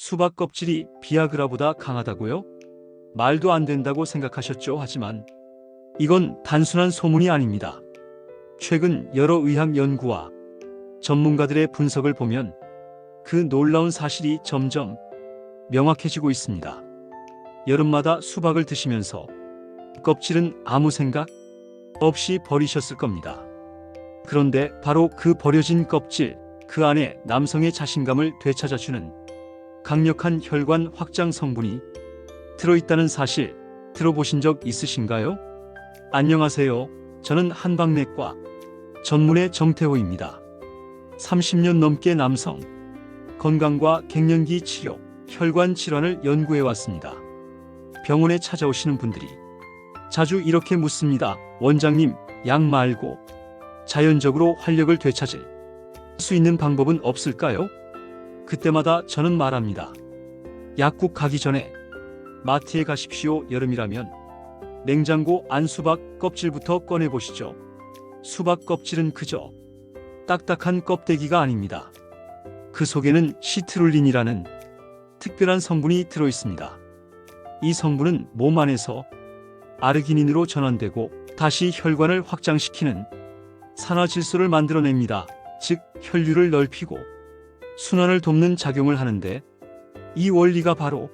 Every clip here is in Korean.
수박 껍질이 비아그라보다 강하다고요? 말도 안 된다고 생각하셨죠? 하지만 이건 단순한 소문이 아닙니다. 최근 여러 의학 연구와 전문가들의 분석을 보면 그 놀라운 사실이 점점 명확해지고 있습니다. 여름마다 수박을 드시면서 껍질은 아무 생각 없이 버리셨을 겁니다. 그런데 바로 그 버려진 껍질, 그 안에 남성의 자신감을 되찾아주는 강력한 혈관 확장 성분이 들어있다는 사실 들어보신 적 있으신가요? 안녕하세요. 저는 한방내과 전문의 정태호입니다. 30년 넘게 남성 건강과 갱년기 치료, 혈관 질환을 연구해 왔습니다. 병원에 찾아오시는 분들이 자주 이렇게 묻습니다. 원장님, 약 말고 자연적으로 활력을 되찾을 수 있는 방법은 없을까요? 그때마다 저는 말합니다. 약국 가기 전에 마트에 가십시오. 여름이라면 냉장고 안 수박 껍질부터 꺼내보시죠. 수박 껍질은 그저 딱딱한 껍데기가 아닙니다. 그 속에는 시트룰린이라는 특별한 성분이 들어있습니다. 이 성분은 몸 안에서 아르기닌으로 전환되고 다시 혈관을 확장시키는 산화질소를 만들어냅니다. 즉 혈류를 넓히고 순환을 돕는 작용을 하는데 이 원리가 바로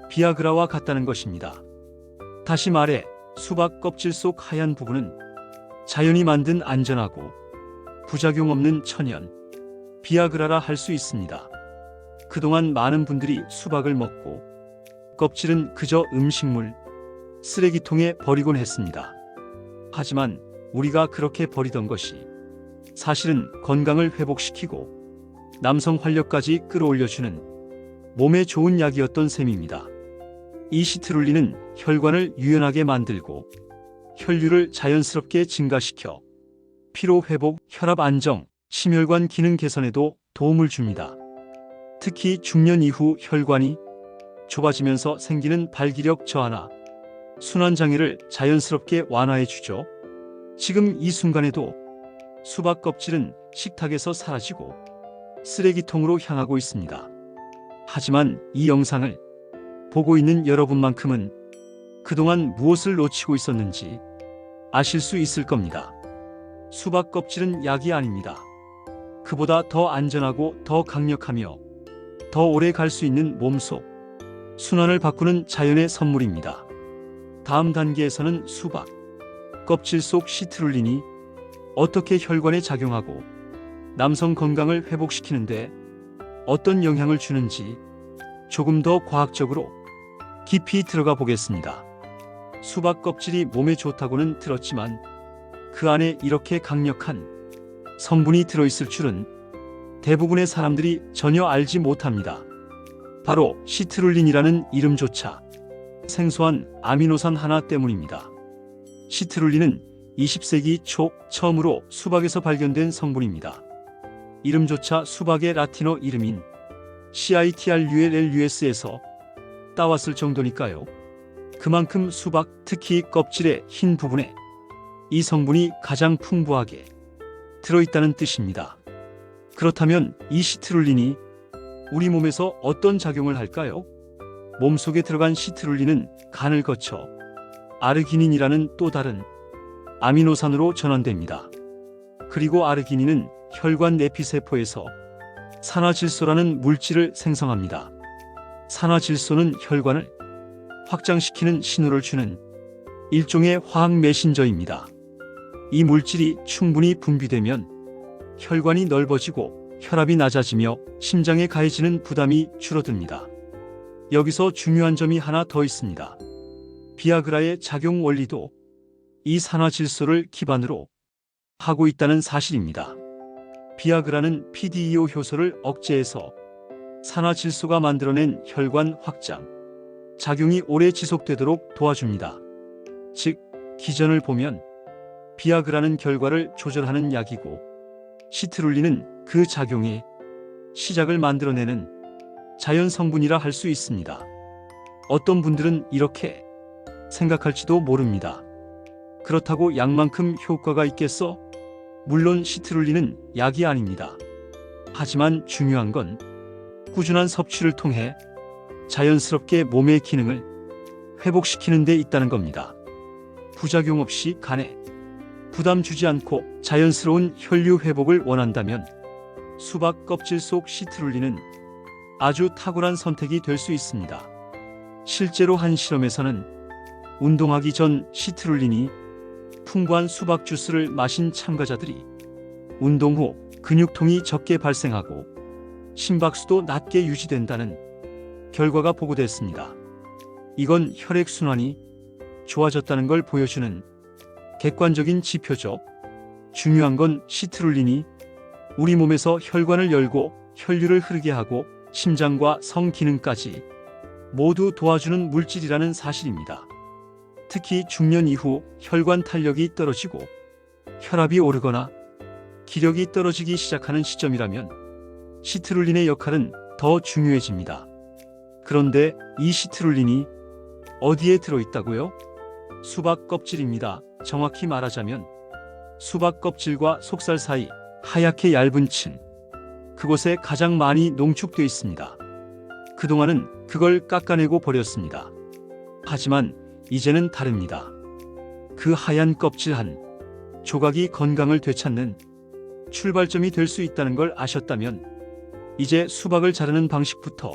비아그라와 같다는 것입니다. 다시 말해 수박 껍질 속 하얀 부분은 자연이 만든 안전하고 부작용 없는 천연 비아그라라 할 수 있습니다. 그동안 많은 분들이 수박을 먹고 껍질은 그저 음식물, 쓰레기통에 버리곤 했습니다. 하지만 우리가 그렇게 버리던 것이 사실은 건강을 회복시키고 남성 활력까지 끌어올려주는 몸에 좋은 약이었던 셈입니다. 이 시트룰린은 혈관을 유연하게 만들고 혈류를 자연스럽게 증가시켜 피로 회복, 혈압 안정, 심혈관 기능 개선에도 도움을 줍니다. 특히 중년 이후 혈관이 좁아지면서 생기는 발기력 저하나 순환장애를 자연스럽게 완화해 주죠. 지금 이 순간에도 수박 껍질은 식탁에서 사라지고 쓰레기통으로 향하고 있습니다. 하지만 이 영상을 보고 있는 여러분만큼은 그동안 무엇을 놓치고 있었는지 아실 수 있을 겁니다. 수박 껍질은 약이 아닙니다. 그보다 더 안전하고 더 강력하며 더 오래 갈 수 있는 몸속 순환을 바꾸는 자연의 선물입니다. 다음 단계에서는 수박 껍질 속 시트룰린이 어떻게 혈관에 작용하고 남성 건강을 회복시키는데 어떤 영향을 주는지 조금 더 과학적으로 깊이 들어가 보겠습니다. 수박 껍질이 몸에 좋다고는 들었지만 그 안에 이렇게 강력한 성분이 들어있을 줄은 대부분의 사람들이 전혀 알지 못합니다. 바로 시트룰린이라는 이름조차 생소한 아미노산 하나 때문입니다. 시트룰린은 20세기 초 처음으로 수박에서 발견된 성분입니다. 이름조차 수박의 라틴어 이름인 CITRULLUS에서 따왔을 정도니까요. 그만큼 수박, 특히 껍질의 흰 부분에 이 성분이 가장 풍부하게 들어있다는 뜻입니다. 그렇다면 이 시트룰린이 우리 몸에서 어떤 작용을 할까요? 몸속에 들어간 시트룰린은 간을 거쳐 아르기닌이라는 또 다른 아미노산으로 전환됩니다. 그리고 아르기닌은 혈관 내피세포에서 산화질소라는 물질을 생성합니다. 산화질소는 혈관을 확장시키는 신호를 주는 일종의 화학 메신저입니다. 이 물질이 충분히 분비되면 혈관이 넓어지고 혈압이 낮아지며 심장에 가해지는 부담이 줄어듭니다. 여기서 중요한 점이 하나 더 있습니다. 비아그라의 작용 원리도 이 산화질소를 기반으로 하고 있다는 사실입니다. 비아그라는 PDEO 효소를 억제해서 산화질소가 만들어낸 혈관 확장 작용이 오래 지속되도록 도와줍니다. 즉, 기전을 보면 비아그라는 결과를 조절하는 약이고 시트룰린은 그 작용의 시작을 만들어내는 자연 성분이라 할 수 있습니다. 어떤 분들은 이렇게 생각할지도 모릅니다. 그렇다고 약만큼 효과가 있겠어? 물론 시트룰린은 약이 아닙니다. 하지만 중요한 건 꾸준한 섭취를 통해 자연스럽게 몸의 기능을 회복시키는 데 있다는 겁니다. 부작용 없이 간에 부담 주지 않고 자연스러운 혈류 회복을 원한다면 수박 껍질 속 시트룰린은 아주 탁월한 선택이 될 수 있습니다. 실제로 한 실험에서는 운동하기 전 시트룰린이 풍부한 수박 주스를 마신 참가자들이 운동 후 근육통이 적게 발생하고 심박수도 낮게 유지된다는 결과가 보고됐습니다. 이건 혈액순환이 좋아졌다는 걸 보여주는 객관적인 지표죠. 중요한 건 시트룰린이 우리 몸에서 혈관을 열고 혈류를 흐르게 하고 심장과 성 기능까지 모두 도와주는 물질이라는 사실입니다. 특히 중년 이후 혈관 탄력이 떨어지고 혈압이 오르거나 기력이 떨어지기 시작하는 시점이라면 시트룰린의 역할은 더 중요해집니다. 그런데 이 시트룰린이 어디에 들어있다고요? 수박 껍질입니다. 정확히 말하자면 수박 껍질과 속살 사이 하얗게 얇은 층, 그곳에 가장 많이 농축되어 있습니다. 그동안은 그걸 깎아내고 버렸습니다. 하지만 이제는 다릅니다. 그 하얀 껍질 한 조각이 건강을 되찾는 출발점이 될 수 있다는 걸 아셨다면 이제 수박을 자르는 방식부터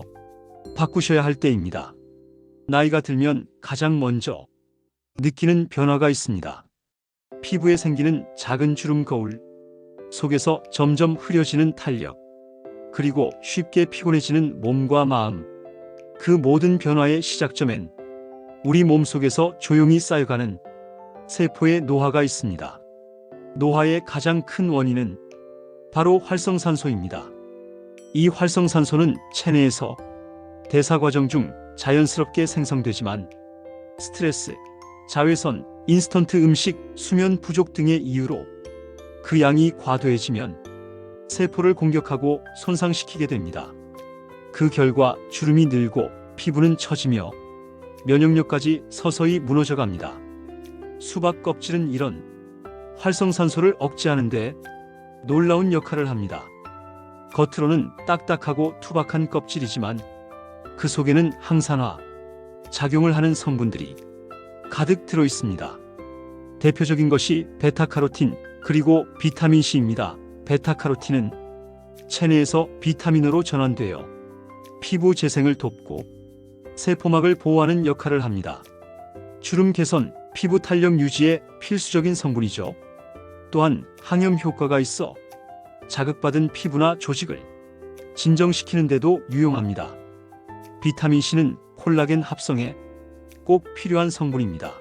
바꾸셔야 할 때입니다. 나이가 들면 가장 먼저 느끼는 변화가 있습니다. 피부에 생기는 작은 주름 거울, 속에서 점점 흐려지는 탄력, 그리고 쉽게 피곤해지는 몸과 마음. 그 모든 변화의 시작점엔 우리 몸속에서 조용히 쌓여가는 세포의 노화가 있습니다. 노화의 가장 큰 원인은 바로 활성산소입니다. 이 활성산소는 체내에서 대사 과정 중 자연스럽게 생성되지만 스트레스, 자외선, 인스턴트 음식, 수면 부족 등의 이유로 그 양이 과도해지면 세포를 공격하고 손상시키게 됩니다. 그 결과 주름이 늘고 피부는 처지며 면역력까지 서서히 무너져 갑니다. 수박 껍질은 이런 활성산소를 억제하는 데 놀라운 역할을 합니다. 겉으로는 딱딱하고 투박한 껍질이지만 그 속에는 항산화 작용을 하는 성분들이 가득 들어 있습니다. 대표적인 것이 베타카로틴 그리고 비타민C입니다. 베타카로틴은 체내에서 비타민으로 전환되어 피부 재생을 돕고 세포막을 보호하는 역할을 합니다. 주름 개선, 피부 탄력 유지에 필수적인 성분이죠. 또한 항염 효과가 있어 자극받은 피부나 조직을 진정시키는 데도 유용합니다. 비타민C는 콜라겐 합성에 꼭 필요한 성분입니다.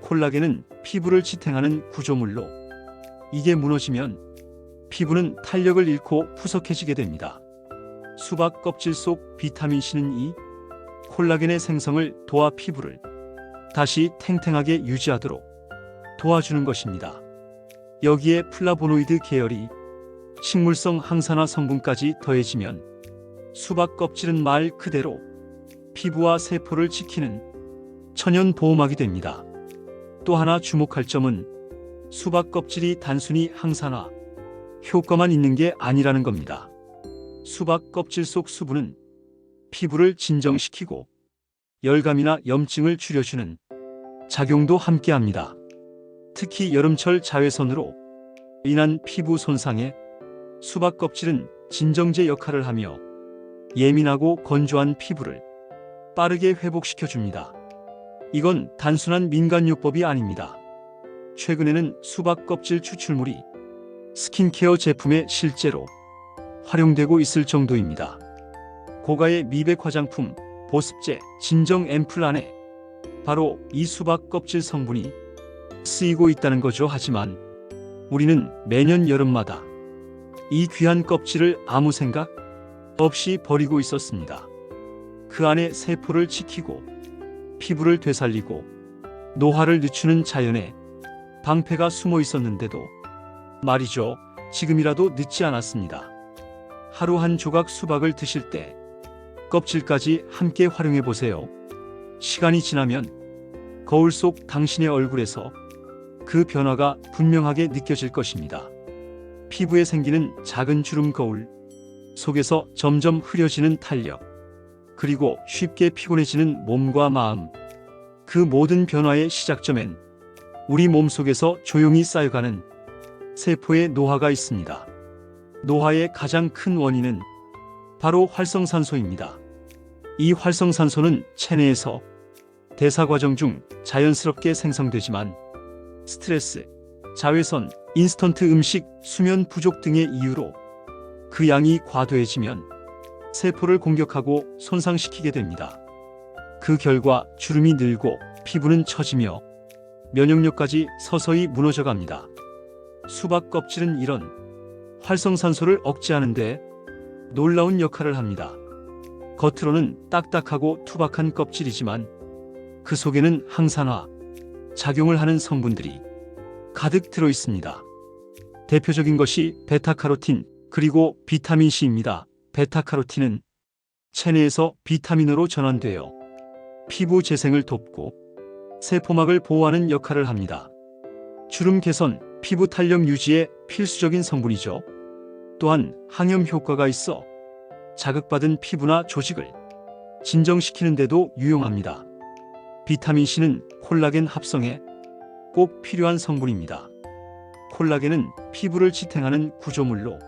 콜라겐은 피부를 지탱하는 구조물로 이게 무너지면 피부는 탄력을 잃고 푸석해지게 됩니다. 수박 껍질 속 비타민C는 이 콜라겐의 생성을 도와 피부를 다시 탱탱하게 유지하도록 도와주는 것입니다. 여기에 플라보노이드 계열이 식물성 항산화 성분까지 더해지면 수박 껍질은 말 그대로 피부와 세포를 지키는 천연 보호막이 됩니다. 또 하나 주목할 점은 수박 껍질이 단순히 항산화 효과만 있는 게 아니라는 겁니다. 수박 껍질 속 수분은 피부를 진정시키고 열감이나 염증을 줄여주는 작용도 함께합니다. 특히 여름철 자외선으로 인한 피부 손상에 수박 껍질은 진정제 역할을 하며 예민하고 건조한 피부를 빠르게 회복시켜줍니다. 이건 단순한 민간요법이 아닙니다. 최근에는 수박 껍질 추출물이 스킨케어 제품에 실제로 활용되고 있을 정도입니다. 고가의 미백 화장품, 보습제, 진정 앰플 안에 바로 이 수박 껍질 성분이 쓰이고 있다는 거죠. 하지만 우리는 매년 여름마다 이 귀한 껍질을 아무 생각 없이 버리고 있었습니다. 그 안에 세포를 지키고 피부를 되살리고 노화를 늦추는 자연의 방패가 숨어 있었는데도 말이죠. 지금이라도 늦지 않았습니다. 하루 한 조각 수박을 드실 때 껍질까지 함께 활용해 보세요. 시간이 지나면 거울 속 당신의 얼굴에서 그 변화가 분명하게 느껴질 것입니다. 피부에 생기는 작은 주름 거울, 속에서 점점 흐려지는 탄력, 그리고 쉽게 피곤해지는 몸과 마음. 그 모든 변화의 시작점엔 우리 몸속에서 조용히 쌓여가는 세포의 노화가 있습니다. 노화의 가장 큰 원인은 바로 활성산소입니다. 이 활성산소는 체내에서 대사 과정 중 자연스럽게 생성되지만 스트레스, 자외선, 인스턴트 음식, 수면 부족 등의 이유로 그 양이 과도해지면 세포를 공격하고 손상시키게 됩니다. 그 결과 주름이 늘고 피부는 처지며 면역력까지 서서히 무너져 갑니다. 수박 껍질은 이런 활성산소를 억제하는데 놀라운 역할을 합니다. 겉으로는 딱딱하고 투박한 껍질이지만 그 속에는 항산화 작용을 하는 성분들이 가득 들어 있습니다. 대표적인 것이 베타카로틴 그리고 비타민C입니다. 베타카로틴은 체내에서 비타민으로 전환되어 피부 재생을 돕고 세포막을 보호하는 역할을 합니다. 주름 개선, 피부 탄력 유지에 필수적인 성분이죠. 또한 항염 효과가 있어 자극받은 피부나 조직을 진정시키는 데도 유용합니다. 비타민C는 콜라겐 합성에 꼭 필요한 성분입니다. 콜라겐은 피부를 지탱하는 구조물로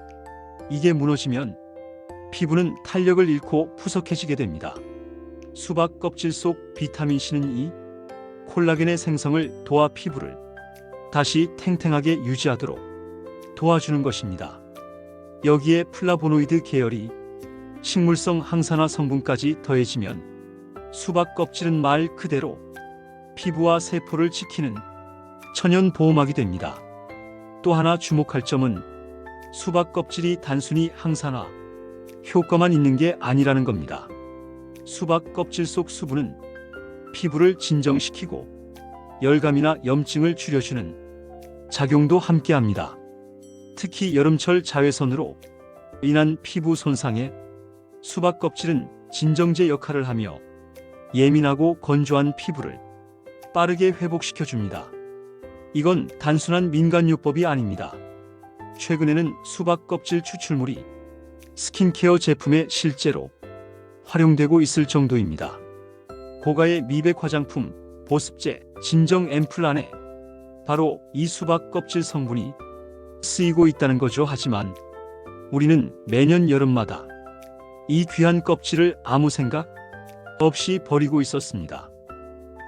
이게 무너지면 피부는 탄력을 잃고 푸석해지게 됩니다. 수박 껍질 속 비타민C는 이 콜라겐의 생성을 도와 피부를 다시 탱탱하게 유지하도록 도와주는 것입니다. 여기에 플라보노이드 계열이 식물성 항산화 성분까지 더해지면 수박 껍질은 말 그대로 피부와 세포를 지키는 천연 보호막이 됩니다. 또 하나 주목할 점은 수박 껍질이 단순히 항산화 효과만 있는 게 아니라는 겁니다. 수박 껍질 속 수분은 피부를 진정시키고 열감이나 염증을 줄여주는 작용도 함께합니다. 특히 여름철 자외선으로 인한 피부 손상에 수박 껍질은 진정제 역할을 하며 예민하고 건조한 피부를 빠르게 회복시켜줍니다. 이건 단순한 민간요법이 아닙니다. 최근에는 수박 껍질 추출물이 스킨케어 제품에 실제로 활용되고 있을 정도입니다. 고가의 미백 화장품, 보습제, 진정 앰플 안에 바로 이 수박 껍질 성분이 쓰이고 있다는 거죠. 하지만 우리는 매년 여름마다 이 귀한 껍질을 아무 생각 없이 버리고 있었습니다.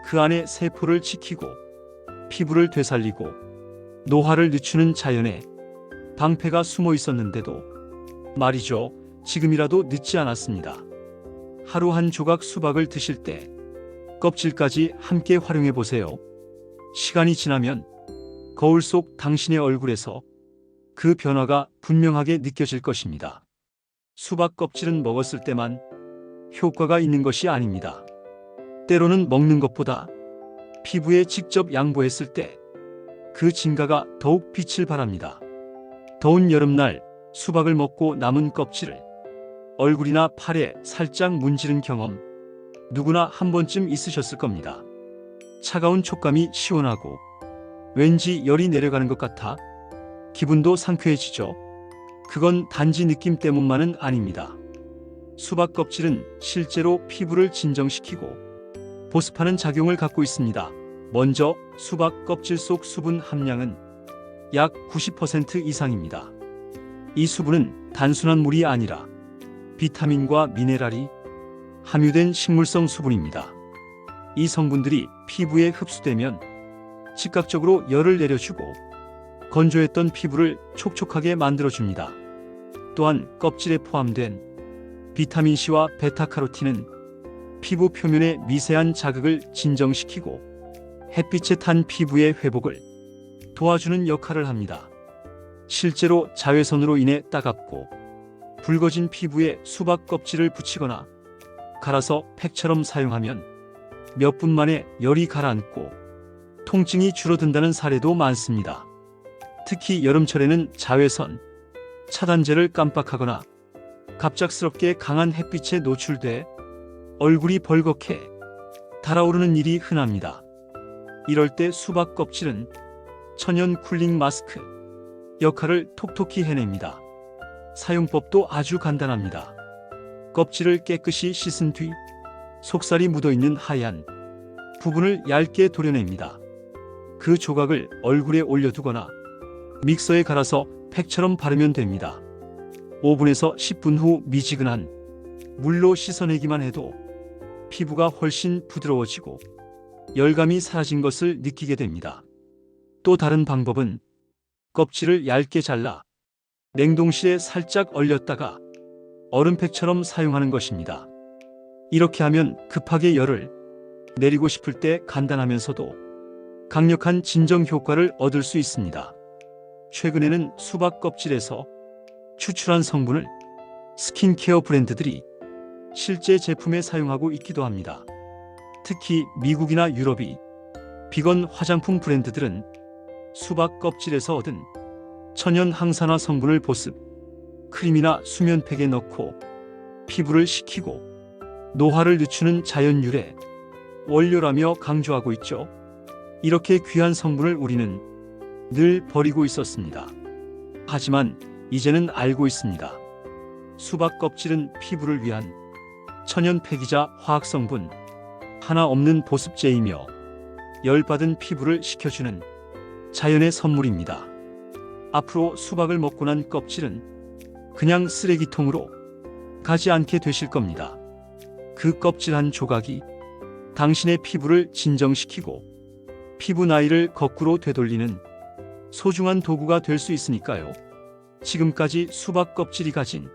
그 안에 세포를 지키고 피부를 되살리고 노화를 늦추는 자연의 방패가 숨어 있었는데도 말이죠. 지금이라도 늦지 않았습니다. 하루 한 조각 수박을 드실 때 껍질까지 함께 활용해 보세요. 시간이 지나면 거울 속 당신의 얼굴에서 그 변화가 분명하게 느껴질 것입니다. 수박 껍질은 먹었을 때만 효과가 있는 것이 아닙니다. 때로는 먹는 것보다 피부에 직접 양보했을 때 그 진가가 더욱 빛을 발합니다. 더운 여름날 수박을 먹고 남은 껍질을 얼굴이나 팔에 살짝 문지른 경험 누구나 한 번쯤 있으셨을 겁니다. 차가운 촉감이 시원하고 왠지 열이 내려가는 것 같아 기분도 상쾌해지죠. 그건 단지 느낌 때문만은 아닙니다. 수박 껍질은 실제로 피부를 진정시키고 보습하는 작용을 갖고 있습니다. 먼저 수박 껍질 속 수분 함량은 약 90% 이상입니다. 이 수분은 단순한 물이 아니라 비타민과 미네랄이 함유된 식물성 수분입니다. 이 성분들이 피부에 흡수되면 즉각적으로 열을 내려주고 건조했던 피부를 촉촉하게 만들어줍니다. 또한 껍질에 포함된 비타민C와 베타카로틴은 피부 표면의 미세한 자극을 진정시키고 햇빛에 탄 피부의 회복을 도와주는 역할을 합니다. 실제로 자외선으로 인해 따갑고 붉어진 피부에 수박 껍질을 붙이거나 갈아서 팩처럼 사용하면 몇 분 만에 열이 가라앉고 통증이 줄어든다는 사례도 많습니다. 특히 여름철에는 자외선 차단제를 깜빡하거나 갑작스럽게 강한 햇빛에 노출돼 얼굴이 벌겋게 달아오르는 일이 흔합니다. 이럴 때 수박 껍질은 천연 쿨링 마스크 역할을 톡톡히 해냅니다. 사용법도 아주 간단합니다. 껍질을 깨끗이 씻은 뒤 속살이 묻어있는 하얀 부분을 얇게 도려냅니다. 그 조각을 얼굴에 올려두거나 믹서에 갈아서 팩처럼 바르면 됩니다. 5분에서 10분 후 미지근한 물로 씻어내기만 해도 피부가 훨씬 부드러워지고 열감이 사라진 것을 느끼게 됩니다. 또 다른 방법은 껍질을 얇게 잘라 냉동실에 살짝 얼렸다가 얼음팩처럼 사용하는 것입니다. 이렇게 하면 급하게 열을 내리고 싶을 때 간단하면서도 강력한 진정 효과를 얻을 수 있습니다. 최근에는 수박 껍질에서 추출한 성분을 스킨케어 브랜드들이 실제 제품에 사용하고 있기도 합니다. 특히 미국이나 유럽이 비건 화장품 브랜드들은 수박 껍질에서 얻은 천연 항산화 성분을 보습, 크림이나 수면팩에 넣고 피부를 식히고 노화를 늦추는 자연 유래 원료라며 강조하고 있죠. 이렇게 귀한 성분을 우리는 늘 버리고 있었습니다. 하지만 이제는 알고 있습니다. 수박 껍질은 피부를 위한 천연팩이자 화학성분 하나 없는 보습제이며 열받은 피부를 식혀주는 자연의 선물입니다. 앞으로 수박을 먹고 난 껍질은 그냥 쓰레기통으로 가지 않게 되실 겁니다. 그 껍질 한 조각이 당신의 피부를 진정시키고 피부 나이를 거꾸로 되돌리는 소중한 도구가 될 수 있으니까요. 지금까지 수박 껍질이 가진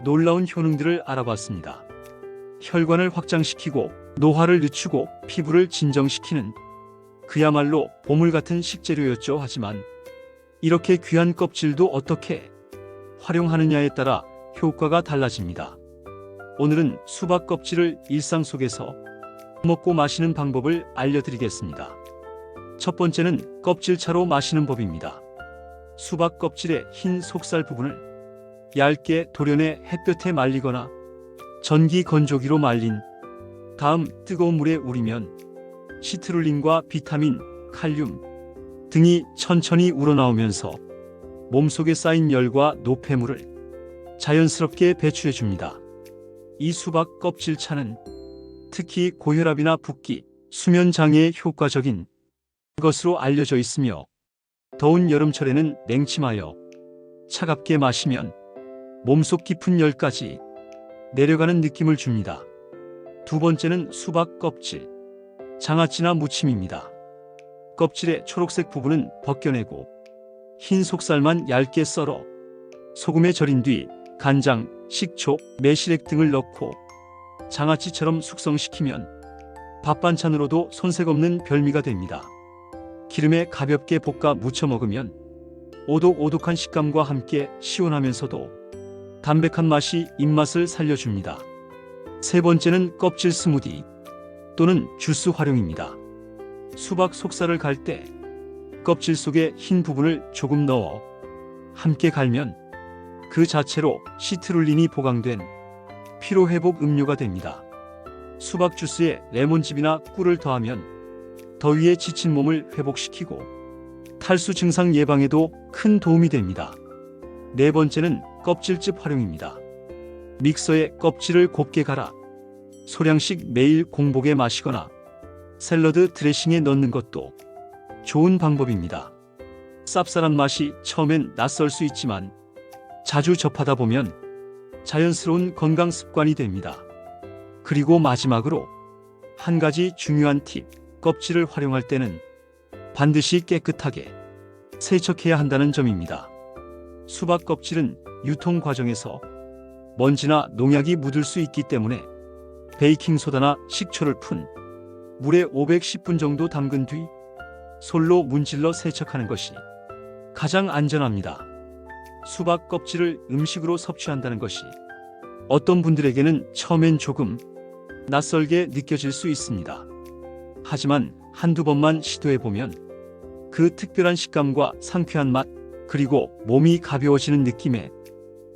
놀라운 효능들을 알아봤습니다. 혈관을 확장시키고 노화를 늦추고 피부를 진정시키는 그야말로 보물 같은 식재료였죠. 하지만 이렇게 귀한 껍질도 어떻게 활용하느냐에 따라 효과가 달라집니다. 오늘은 수박 껍질을 일상 속에서 먹고 마시는 방법을 알려드리겠습니다. 첫 번째는 껍질차로 마시는 법입니다. 수박 껍질의 흰 속살 부분을 얇게 도려내 햇볕에 말리거나 전기 건조기로 말린 다음 뜨거운 물에 우리면 시트룰린과 비타민, 칼륨 등이 천천히 우러나오면서 몸속에 쌓인 열과 노폐물을 자연스럽게 배출해 줍니다. 이 수박 껍질차는 특히 고혈압이나 붓기, 수면 장애에 효과적인 것으로 알려져 있으며 더운 여름철에는 냉침하여 차갑게 마시면 몸속 깊은 열까지 내려가는 느낌을 줍니다. 두 번째는 수박 껍질, 장아찌나 무침입니다. 껍질의 초록색 부분은 벗겨내고 흰 속살만 얇게 썰어 소금에 절인 뒤 간장, 식초, 매실액 등을 넣고 장아찌처럼 숙성시키면 밥 반찬으로도 손색 없는 별미가 됩니다. 기름에 가볍게 볶아 무쳐 먹으면 오독오독한 식감과 함께 시원하면서도 담백한 맛이 입맛을 살려줍니다. 세 번째는 껍질 스무디 또는 주스 활용입니다. 수박 속살을 갈 때 껍질 속에 흰 부분을 조금 넣어 함께 갈면 그 자체로 시트룰린이 보강된 피로회복 음료가 됩니다. 수박 주스에 레몬즙이나 꿀을 더하면 더위에 지친 몸을 회복시키고 탈수 증상 예방에도 큰 도움이 됩니다. 네 번째는 껍질즙 활용입니다. 믹서에 껍질을 곱게 갈아 소량씩 매일 공복에 마시거나 샐러드 드레싱에 넣는 것도 좋은 방법입니다. 쌉쌀한 맛이 처음엔 낯설 수 있지만 자주 접하다 보면 자연스러운 건강 습관이 됩니다. 그리고 마지막으로 한 가지 중요한 팁, 껍질을 활용할 때는 반드시 깨끗하게 세척해야 한다는 점입니다. 수박 껍질은 유통 과정에서 먼지나 농약이 묻을 수 있기 때문에 베이킹소다나 식초를 푼 물에 510분 정도 담근 뒤 솔로 문질러 세척하는 것이 가장 안전합니다. 수박 껍질을 음식으로 섭취한다는 것이 어떤 분들에게는 처음엔 조금 낯설게 느껴질 수 있습니다. 하지만 한두 번만 시도해보면 그 특별한 식감과 상쾌한 맛, 그리고 몸이 가벼워지는 느낌에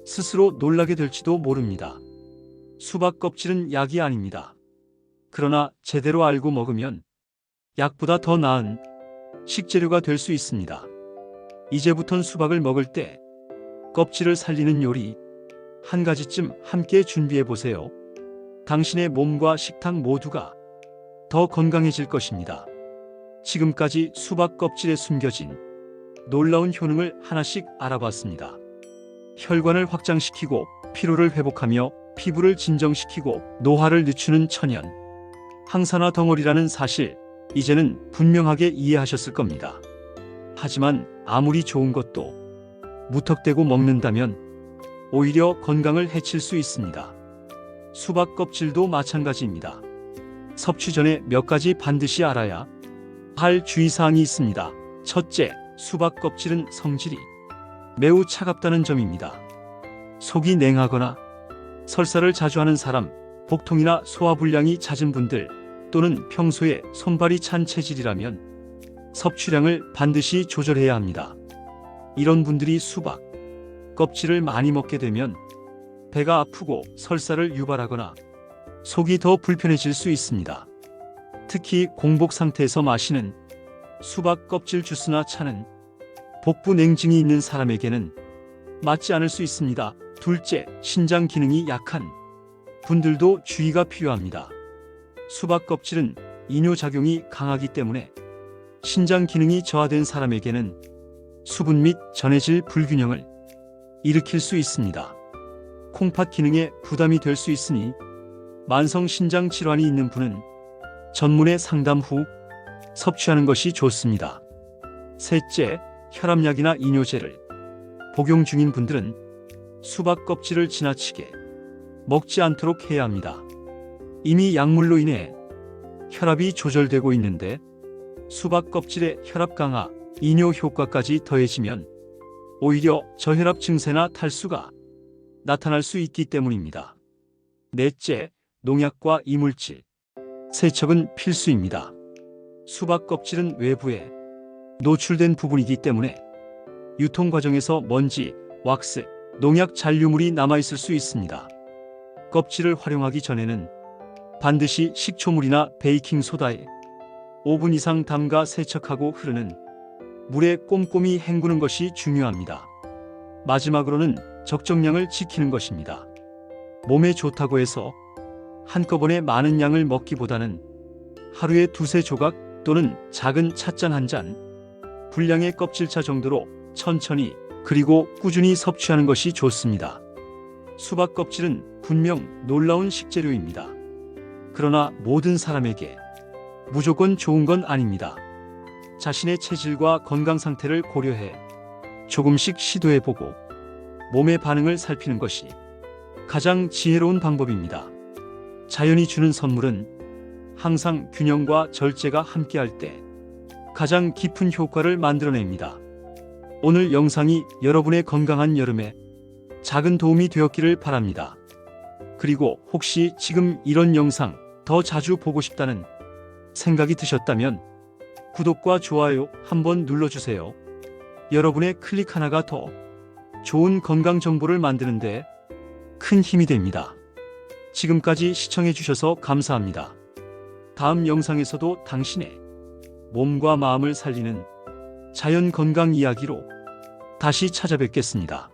스스로 놀라게 될지도 모릅니다. 수박 껍질은 약이 아닙니다. 그러나 제대로 알고 먹으면 약보다 더 나은 식재료가 될 수 있습니다. 이제부턴 수박을 먹을 때 껍질을 살리는 요리 한 가지쯤 함께 준비해 보세요. 당신의 몸과 식탁 모두가 더 건강해질 것입니다. 지금까지 수박 껍질에 숨겨진 놀라운 효능을 하나씩 알아봤습니다. 혈관을 확장시키고 피로를 회복하며 피부를 진정시키고 노화를 늦추는 천연 항산화 덩어리라는 사실, 이제는 분명하게 이해하셨을 겁니다. 하지만 아무리 좋은 것도 무턱대고 먹는다면 오히려 건강을 해칠 수 있습니다. 수박 껍질도 마찬가지입니다. 섭취 전에 몇 가지 반드시 알아야 할 주의사항이 있습니다. 첫째, 수박 껍질은 성질이 매우 차갑다는 점입니다. 속이 냉하거나 설사를 자주 하는 사람, 복통이나 소화불량이 잦은 분들 또는 평소에 손발이 찬 체질이라면 섭취량을 반드시 조절해야 합니다. 이런 분들이 수박 껍질을 많이 먹게 되면 배가 아프고 설사를 유발하거나 속이 더 불편해질 수 있습니다. 특히 공복 상태에서 마시는 수박 껍질 주스나 차는 복부 냉증이 있는 사람에게는 맞지 않을 수 있습니다. 둘째, 신장 기능이 약한 분들도 주의가 필요합니다. 수박 껍질은 이뇨작용이 강하기 때문에 신장 기능이 저하된 사람에게는 수분 및 전해질 불균형을 일으킬 수 있습니다. 콩팥 기능에 부담이 될 수 있으니 만성 신장 질환이 있는 분은 전문의 상담 후 섭취하는 것이 좋습니다. 셋째, 혈압약이나 이뇨제를 복용 중인 분들은 수박 껍질을 지나치게 먹지 않도록 해야 합니다. 이미 약물로 인해 혈압이 조절되고 있는데 수박 껍질의 혈압 강화, 이뇨 효과까지 더해지면 오히려 저혈압 증세나 탈수가 나타날 수 있기 때문입니다. 넷째, 농약과 이물질 세척은 필수입니다. 수박 껍질은 외부에 노출된 부분이기 때문에 유통 과정에서 먼지, 왁스, 농약 잔류물이 남아있을 수 있습니다. 껍질을 활용하기 전에는 반드시 식초물이나 베이킹소다에 5분 이상 담가 세척하고 흐르는 물에 꼼꼼히 헹구는 것이 중요합니다. 마지막으로는 적정량을 지키는 것입니다. 몸에 좋다고 해서 한꺼번에 많은 양을 먹기보다는 하루에 두세 조각 또는 작은 찻잔 한 잔, 분량의 껍질차 정도로 천천히 그리고 꾸준히 섭취하는 것이 좋습니다. 수박 껍질은 분명 놀라운 식재료입니다. 그러나 모든 사람에게 무조건 좋은 건 아닙니다. 자신의 체질과 건강 상태를 고려해 조금씩 시도해보고 몸의 반응을 살피는 것이 가장 지혜로운 방법입니다. 자연이 주는 선물은 항상 균형과 절제가 함께할 때 가장 깊은 효과를 만들어냅니다. 오늘 영상이 여러분의 건강한 여름에 작은 도움이 되었기를 바랍니다. 그리고 혹시 지금 이런 영상 더 자주 보고 싶다는 생각이 드셨다면 구독과 좋아요 한번 눌러주세요. 여러분의 클릭 하나가 더 좋은 건강 정보를 만드는데 큰 힘이 됩니다. 지금까지 시청해주셔서 감사합니다. 다음 영상에서도 당신의 몸과 마음을 살리는 자연 건강 이야기로 다시 찾아뵙겠습니다.